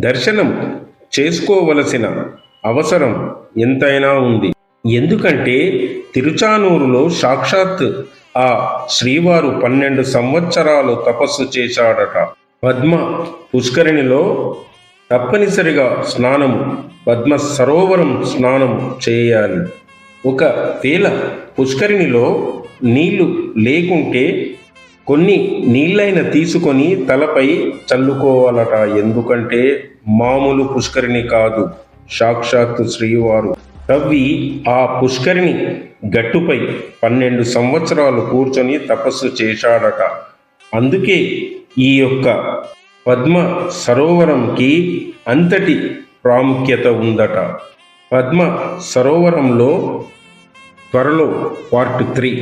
దర్శనం చేసుకోవలసిన అవసరం ఎంతైనా ఉంది. ఎందుకంటే తిరుచానూరులో సాక్షాత్ ఆ శ్రీవారు 12 సంవత్సరాలు తపస్సు చేశాడట. పద్మ పుష్కరిణిలో తప్పనిసరిగా స్నానము, పద్మ సరోవరం స్నానం చేయాలి. ఒకవేళ పుష్కరిణిలో నీళ్లు లేకుంటే కొన్ని నీళ్ళైనా తీసుకొని తలపై చల్లుకోవాలట. ఎందుకంటే మామూలు పుష్కరిణి కాదు, సాక్షాత్తు శ్రీవారు తవ్వి ఆ పుష్కరిణి గట్టుపై 12 సంవత్సరాలు కూర్చొని తపస్సు చేశాడట. అందుకే ఈ యొక్క పద్మ సరోవరంకి అంతటి ప్రాముఖ్యత ఉందట. పద్మ సరోవరంలో త్వరలో పార్ట్ 3